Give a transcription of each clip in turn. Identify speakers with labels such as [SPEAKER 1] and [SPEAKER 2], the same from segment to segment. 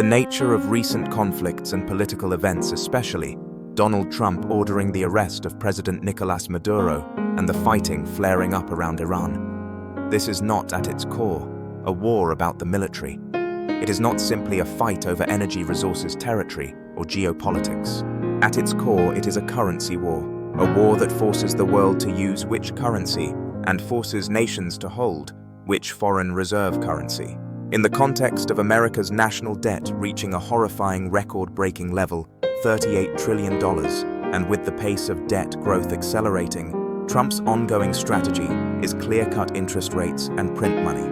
[SPEAKER 1] The nature of recent conflicts and political events, especially Donald Trump ordering the arrest of President Nicolas Maduro and the fighting flaring up around Iran. This is not at its core a war about the military. It is not simply a fight over energy resources territory or geopolitics. At its core, it is a currency war, a war that forces the world to use which currency and forces nations to hold which foreign reserve currency. In the context of America's national debt reaching a horrifying record-breaking level, $38 trillion, and with the pace of debt growth accelerating, Trump's ongoing strategy is clear-cut interest rates and print money.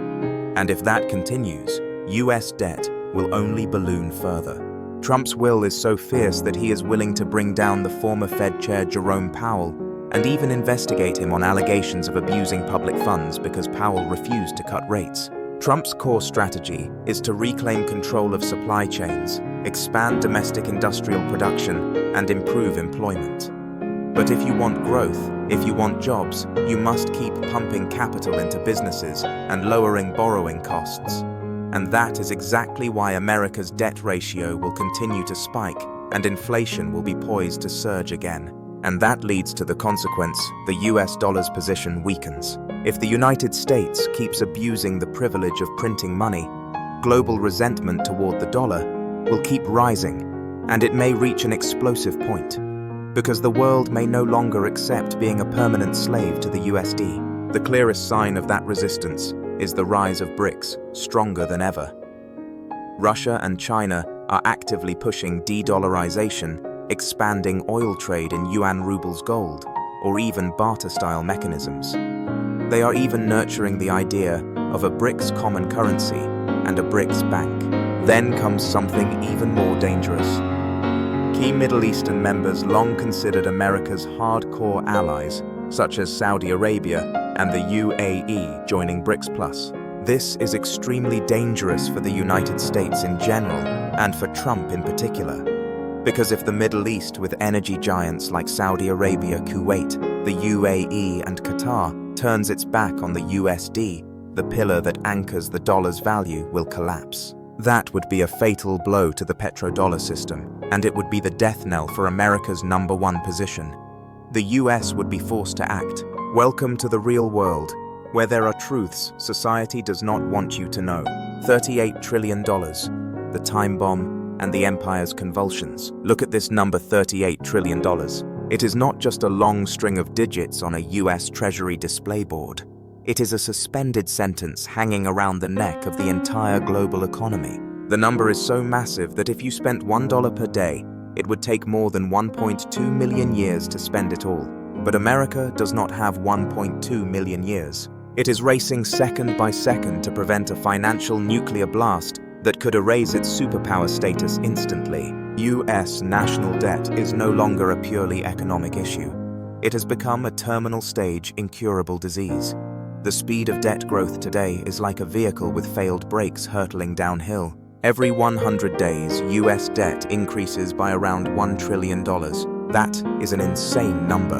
[SPEAKER 1] And if that continues, US debt will only balloon further. Trump's will is so fierce that he is willing to bring down the former Fed Chair Jerome Powell and even investigate him on allegations of abusing public funds because Powell refused to cut rates. Trump's core strategy is to reclaim control of supply chains, expand domestic industrial production, and improve employment. But if you want growth, if you want jobs, you must keep pumping capital into businesses and lowering borrowing costs. And that is exactly why America's debt ratio will continue to spike and inflation will be poised to surge again. And that leads to the consequence: the US dollar's position weakens. If the United States keeps abusing the privilege of printing money, global resentment toward the dollar will keep rising, and it may reach an explosive point, because the world may no longer accept being a permanent slave to the USD. The clearest sign of that resistance is the rise of BRICS, stronger than ever. Russia and China are actively pushing de-dollarization, expanding oil trade in yuan rubles gold, or even barter-style mechanisms. They are even nurturing the idea of a BRICS common currency and a BRICS bank. Then comes something even more dangerous. Key Middle Eastern members long considered America's hardcore allies, such as Saudi Arabia and the UAE, joining BRICS+. This is extremely dangerous for the United States in general, and for Trump in particular. Because if the Middle East, with energy giants like Saudi Arabia, Kuwait, the UAE, and Qatar, turns its back on the USD, the pillar that anchors the dollar's value will collapse. That would be a fatal blow to the petrodollar system, and it would be the death knell for America's #1 position. The US would be forced to act. Welcome to the real world, where there are truths society does not want you to know. $38 trillion, the time bomb, and the empire's convulsions. Look at this number, $38 trillion. It is not just a long string of digits on a US Treasury display board. It is a suspended sentence hanging around the neck of the entire global economy. The number is so massive that if you spent $1 per day, it would take more than 1.2 million years to spend it all. But America does not have 1.2 million years. It is racing second by second to prevent a financial nuclear blast that could erase its superpower status instantly. US national debt is no longer a purely economic issue. It has become a terminal stage incurable disease. The speed of debt growth today is like a vehicle with failed brakes hurtling downhill. Every 100 days, US debt increases by around $1 trillion. That is an insane number,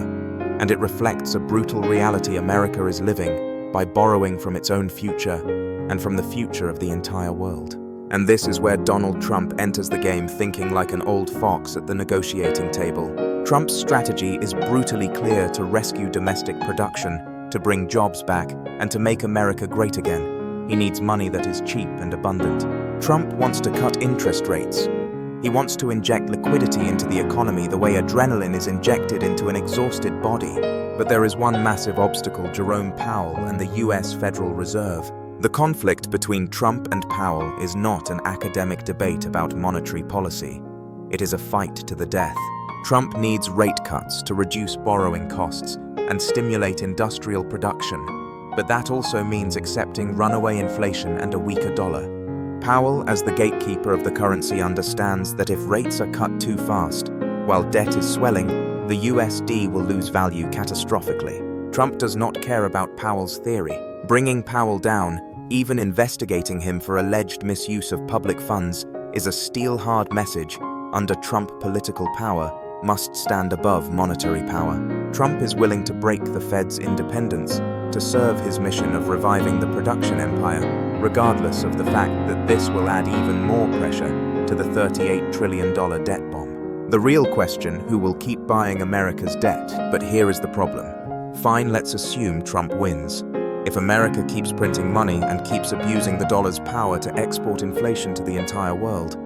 [SPEAKER 1] and it reflects a brutal reality America is living by borrowing from its own future and from the future of the entire world. And this is where Donald Trump enters the game thinking like an old fox at the negotiating table. Trump's strategy is brutally clear: to rescue domestic production, to bring jobs back, and to make America great again. He needs money that is cheap and abundant. Trump wants to cut interest rates. He wants to inject liquidity into the economy the way adrenaline is injected into an exhausted body. But there is one massive obstacle: Jerome Powell and the US Federal Reserve. The conflict between Trump and Powell is not an academic debate about monetary policy. It is a fight to the death. Trump needs rate cuts to reduce borrowing costs and stimulate industrial production, but that also means accepting runaway inflation and a weaker dollar. Powell, as the gatekeeper of the currency, understands that if rates are cut too fast, while debt is swelling, the USD will lose value catastrophically. Trump does not care about Powell's theory. Bringing Powell down, even investigating him for alleged misuse of public funds, is a steel-hard message. Under Trump, political power must stand above monetary power. Trump is willing to break the Fed's independence to serve his mission of reviving the production empire, regardless of the fact that this will add even more pressure to the $38 trillion debt bomb. The real question, who will keep buying America's debt? But here is the problem. Fine, let's assume Trump wins. If America keeps printing money and keeps abusing the dollar's power to export inflation to the entire world,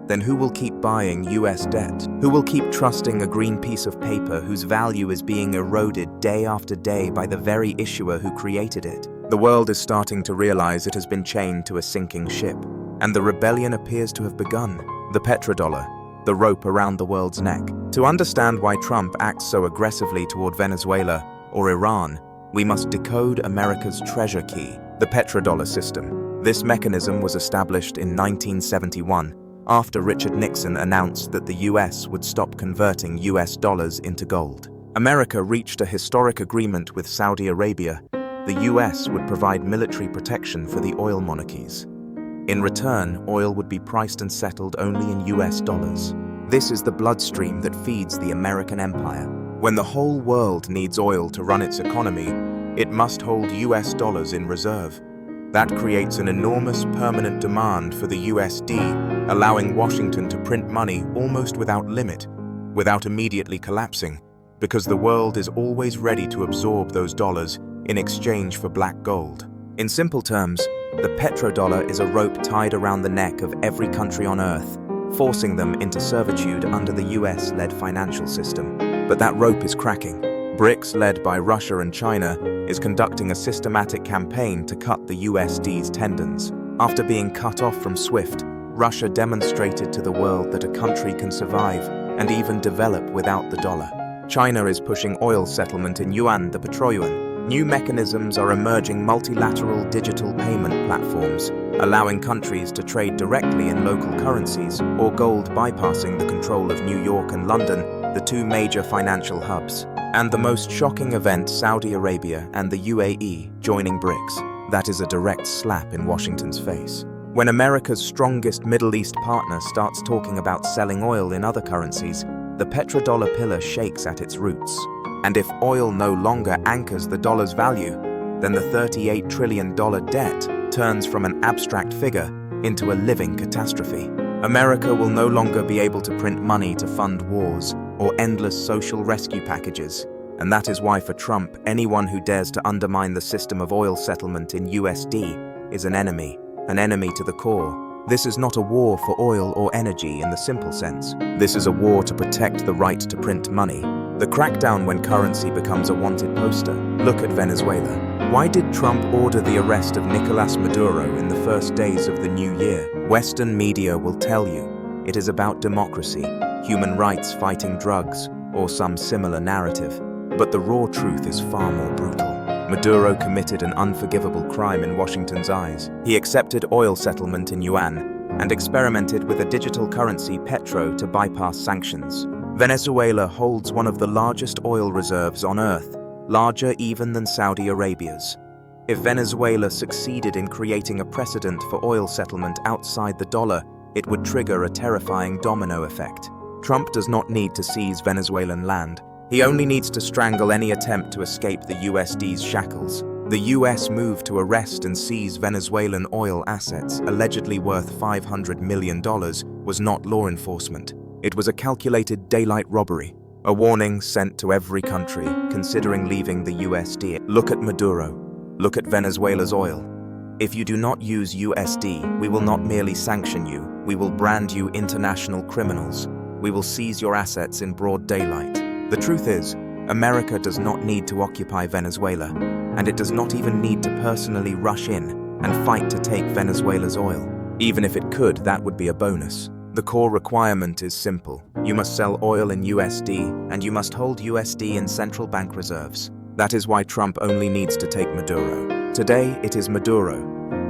[SPEAKER 1] then who will keep buying US debt? Who will keep trusting a green piece of paper whose value is being eroded day after day by the very issuer who created it? The world is starting to realize it has been chained to a sinking ship, and the rebellion appears to have begun. The petrodollar, the rope around the world's neck. To understand why Trump acts so aggressively toward Venezuela or Iran, we must decode America's treasure key, the petrodollar system. This mechanism was established in 1971 after Richard Nixon announced that the US would stop converting US dollars into gold. America reached a historic agreement with Saudi Arabia. The US would provide military protection for the oil monarchies. In return, oil would be priced and settled only in US dollars. This is the bloodstream that feeds the American empire. When the whole world needs oil to run its economy, it must hold US dollars in reserve. That creates an enormous permanent demand for the USD, allowing Washington to print money almost without limit, without immediately collapsing, because the world is always ready to absorb those dollars in exchange for black gold. In simple terms, the petrodollar is a rope tied around the neck of every country on Earth, forcing them into servitude under the US-led financial system. But that rope is cracking. BRICS, led by Russia and China, is conducting a systematic campaign to cut the USD's tendons. After being cut off from SWIFT, Russia demonstrated to the world that a country can survive and even develop without the dollar. China is pushing oil settlement in yuan, the petroyuan. New mechanisms are emerging, multilateral digital payment platforms, allowing countries to trade directly in local currencies or gold, bypassing the control of New York and London, the two major financial hubs. And the most shocking event, Saudi Arabia and the UAE joining BRICS. That is a direct slap in Washington's face. When America's strongest Middle East partner starts talking about selling oil in other currencies, the petrodollar pillar shakes at its roots. And if oil no longer anchors the dollar's value, then the $38 trillion debt turns from an abstract figure into a living catastrophe. America will no longer be able to print money to fund wars or endless social rescue packages. And that is why for Trump, anyone who dares to undermine the system of oil settlement in USD is an enemy to the core. This is not a war for oil or energy in the simple sense. This is a war to protect the right to print money. The crackdown when currency becomes a wanted poster. Look at Venezuela. Why did Trump order the arrest of Nicolas Maduro in the first days of the new year? Western media will tell you it is about democracy, human rights fighting drugs, or some similar narrative. But the raw truth is far more brutal. Maduro committed an unforgivable crime in Washington's eyes. He accepted oil settlement in yuan and experimented with a digital currency, petro, to bypass sanctions. Venezuela holds one of the largest oil reserves on Earth, larger even than Saudi Arabia's. If Venezuela succeeded in creating a precedent for oil settlement outside the dollar, it would trigger a terrifying domino effect. Trump does not need to seize Venezuelan land. He only needs to strangle any attempt to escape the USD's shackles. The US move to arrest and seize Venezuelan oil assets, allegedly worth $500 million, was not law enforcement. It was a calculated daylight robbery, a warning sent to every country considering leaving the USD. Look at Maduro. Look at Venezuela's oil. If you do not use USD, we will not merely sanction you, we will brand you international criminals. We will seize your assets in broad daylight. The truth is, America does not need to occupy Venezuela, and it does not even need to personally rush in and fight to take Venezuela's oil. Even if it could, that would be a bonus. The core requirement is simple. You must sell oil in USD, and you must hold USD in central bank reserves. That is why Trump only needs to take Maduro. Today, it is Maduro.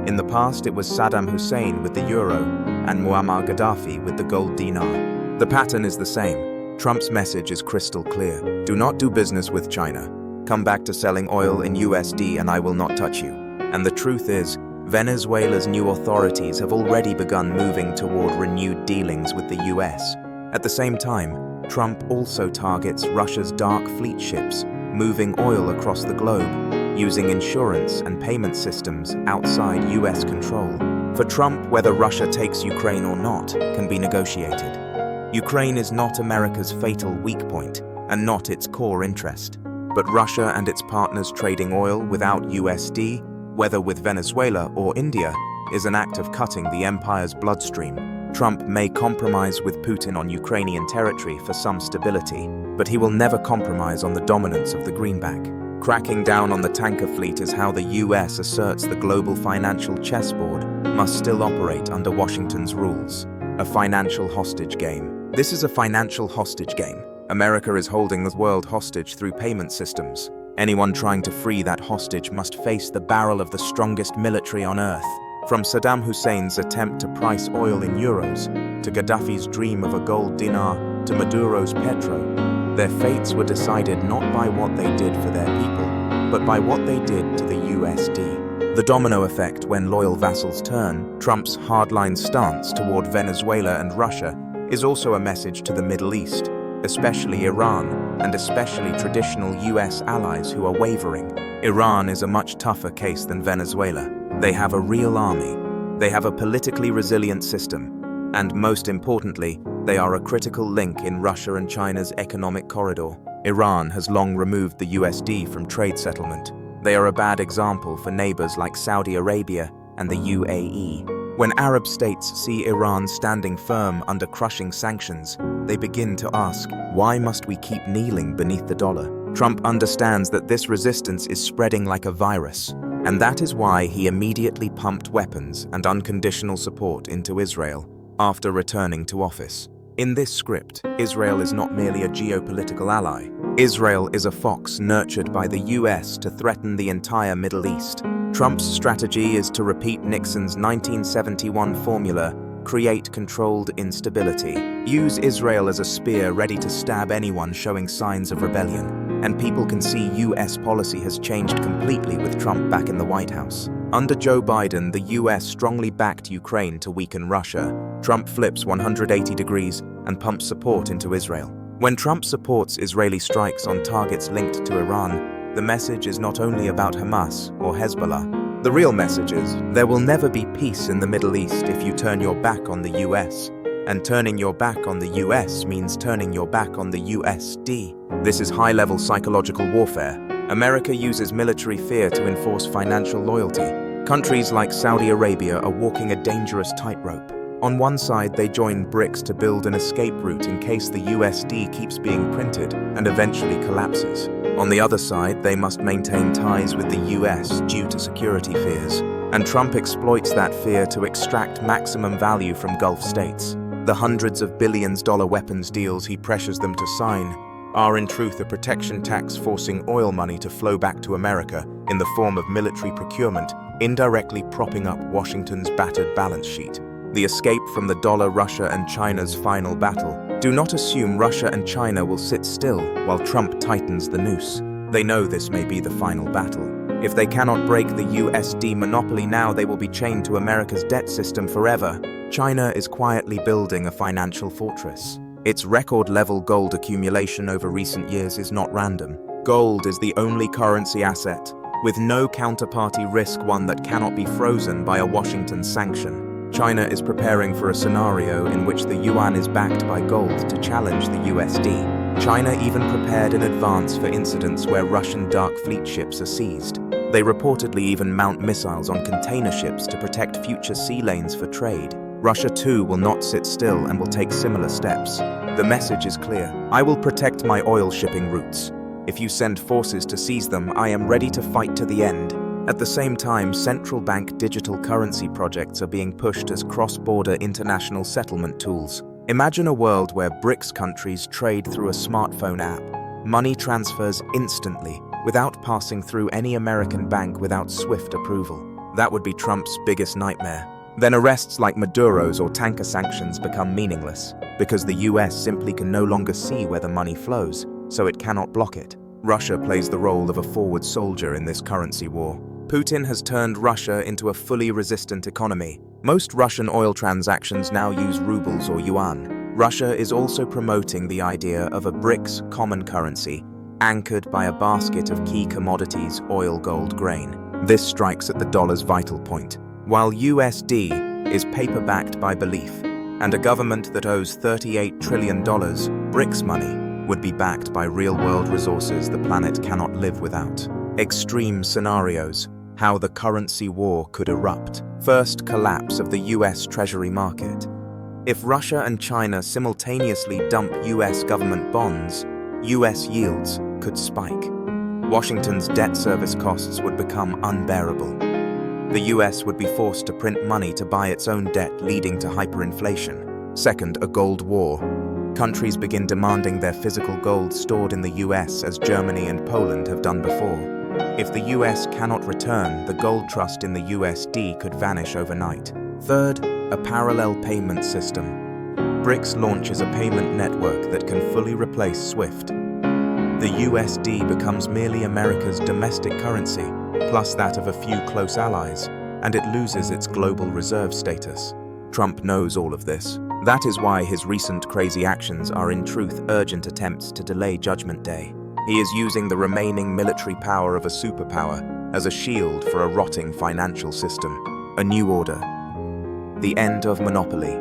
[SPEAKER 1] In the past, it was Saddam Hussein with the euro and Muammar Gaddafi with the gold dinar. The pattern is the same. Trump's message is crystal clear. Do not do business with China. Come back to selling oil in USD and I will not touch you. And the truth is, Venezuela's new authorities have already begun moving toward renewed dealings with the US. At the same time, Trump also targets Russia's dark fleet ships, moving oil across the globe, using insurance and payment systems outside US control. For Trump, whether Russia takes Ukraine or not can be negotiated. Ukraine is not America's fatal weak point and not its core interest. But Russia and its partners trading oil without USD, whether with Venezuela or India, is an act of cutting the empire's bloodstream. Trump may compromise with Putin on Ukrainian territory for some stability, but he will never compromise on the dominance of the greenback. Cracking down on the tanker fleet is how the US asserts the global financial chessboard must still operate under Washington's rules. A financial hostage game. This is a financial hostage game. America is holding the world hostage through payment systems. Anyone trying to free that hostage must face the barrel of the strongest military on earth. From Saddam Hussein's attempt to price oil in euros, to Gaddafi's dream of a gold dinar, to Maduro's petro, their fates were decided not by what they did for their people, but by what they did to the USD. The domino effect when loyal vassals turn, Trump's hardline stance toward Venezuela and Russia, is also a message to the Middle East, especially Iran, and especially traditional US allies who are wavering. Iran is a much tougher case than Venezuela. They have a real army. They have a politically resilient system. And most importantly, they are a critical link in Russia and China's economic corridor. Iran has long removed the USD from trade settlement. They are a bad example for neighbors like Saudi Arabia and the UAE. When Arab states see Iran standing firm under crushing sanctions, they begin to ask, why must we keep kneeling beneath the dollar? Trump understands that this resistance is spreading like a virus, and that is why he immediately pumped weapons and unconditional support into Israel after returning to office. In this script, Israel is not merely a geopolitical ally. Israel is a fox nurtured by the US to threaten the entire Middle East. Trump's strategy is to repeat Nixon's 1971 formula: create controlled instability. Use Israel as a spear ready to stab anyone showing signs of rebellion. And people can see US policy has changed completely with Trump back in the White House. Under Joe Biden, the US strongly backed Ukraine to weaken Russia. Trump flips 180 degrees and pumps support into Israel. When Trump supports Israeli strikes on targets linked to Iran, the message is not only about Hamas or Hezbollah. The real message is, there will never be peace in the Middle East if you turn your back on the US. And turning your back on the US means turning your back on the USD. This is high-level psychological warfare. America uses military fear to enforce financial loyalty. Countries like Saudi Arabia are walking a dangerous tightrope. On one side, they join BRICS to build an escape route in case the USD keeps being printed and eventually collapses. On the other side, they must maintain ties with the US due to security fears. And Trump exploits that fear to extract maximum value from Gulf states. The hundreds of billions-dollar weapons deals he pressures them to sign are in truth a protection tax forcing oil money to flow back to America in the form of military procurement, indirectly propping up Washington's battered balance sheet. The escape from the dollar, Russia and China's final battle. Do not assume Russia and China will sit still while Trump tightens the noose. They know this may be the final battle. If they cannot break the USD monopoly now, they will be chained to America's debt system forever. China is quietly building a financial fortress. Its record-level gold accumulation over recent years is not random. Gold is the only currency asset, with no counterparty risk, one that cannot be frozen by a Washington sanction. China is preparing for a scenario in which the yuan is backed by gold to challenge the USD. China even prepared in advance for incidents where Russian dark fleet ships are seized. They reportedly even mount missiles on container ships to protect future sea lanes for trade. Russia too will not sit still and will take similar steps. The message is clear: I will protect my oil shipping routes. If you send forces to seize them, I am ready to fight to the end. At the same time, central bank digital currency projects are being pushed as cross-border international settlement tools. Imagine a world where BRICS countries trade through a smartphone app. Money transfers instantly, without passing through any American bank without SWIFT approval. That would be Trump's biggest nightmare. Then arrests like Maduro's or tanker sanctions become meaningless, because the US simply can no longer see where the money flows, so it cannot block it. Russia plays the role of a forward soldier in this currency war. Putin has turned Russia into a fully resistant economy. Most Russian oil transactions now use rubles or yuan. Russia is also promoting the idea of a BRICS common currency, anchored by a basket of key commodities: oil, gold, grain. This strikes at the dollar's vital point. While USD is paper-backed by belief, and a government that owes $38 trillion, BRICS money, would be backed by real-world resources the planet cannot live without. Extreme scenarios. How the currency war could erupt. First, collapse of the US Treasury market. If Russia and China simultaneously dump US government bonds, US yields could spike. Washington's debt service costs would become unbearable. The US would be forced to print money to buy its own debt, leading to hyperinflation. Second, a gold war. Countries begin demanding their physical gold stored in the US, as Germany and Poland have done before. If the US cannot return, the gold trust in the USD could vanish overnight. Third, a parallel payment system. BRICS launches a payment network that can fully replace SWIFT. The USD becomes merely America's domestic currency, plus that of a few close allies, and it loses its global reserve status. Trump knows all of this. That is why his recent crazy actions are in truth urgent attempts to delay Judgment Day. He is using the remaining military power of a superpower as a shield for a rotting financial system. A new order. The end of monopoly.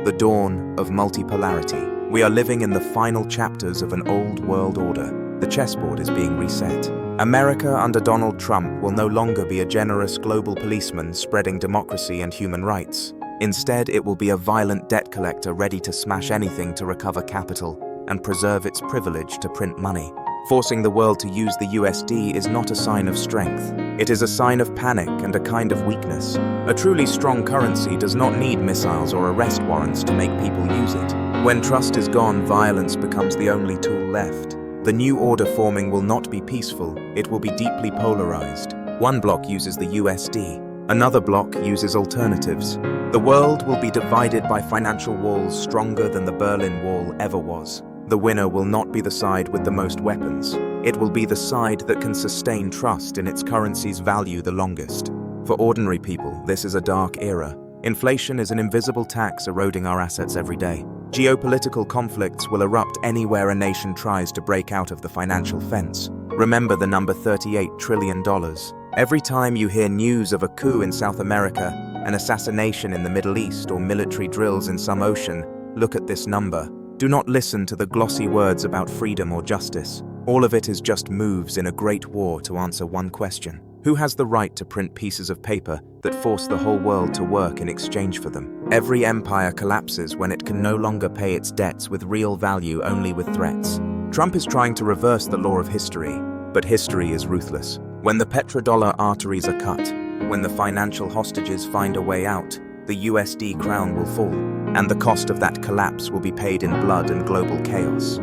[SPEAKER 1] The dawn of multipolarity. We are living in the final chapters of an old world order. The chessboard is being reset. America under Donald Trump will no longer be a generous global policeman spreading democracy and human rights. Instead, it will be a violent debt collector ready to smash anything to recover capital and preserve its privilege to print money. Forcing the world to use the USD is not a sign of strength. It is a sign of panic and a kind of weakness. A truly strong currency does not need missiles or arrest warrants to make people use it. When trust is gone, violence becomes the only tool left. The new order forming will not be peaceful, it will be deeply polarized. One bloc uses the USD, another bloc uses alternatives. The world will be divided by financial walls stronger than the Berlin Wall ever was. The winner will not be the side with the most weapons. It will be the side that can sustain trust in its currency's value the longest. For ordinary people, this is a dark era. Inflation is an invisible tax eroding our assets every day. Geopolitical conflicts will erupt anywhere a nation tries to break out of the financial fence. Remember the number $38 trillion. Every time you hear news of a coup in South America, an assassination in the Middle East, or military drills in some ocean, look at this number. Do not listen to the glossy words about freedom or justice. All of it is just moves in a great war to answer one question. Who has the right to print pieces of paper that force the whole world to work in exchange for them? Every empire collapses when it can no longer pay its debts with real value, only with threats. Trump is trying to reverse the law of history, but history is ruthless. When the petrodollar arteries are cut, when the financial hostages find a way out, the USD crown will fall, and the cost of that collapse will be paid in blood and global chaos.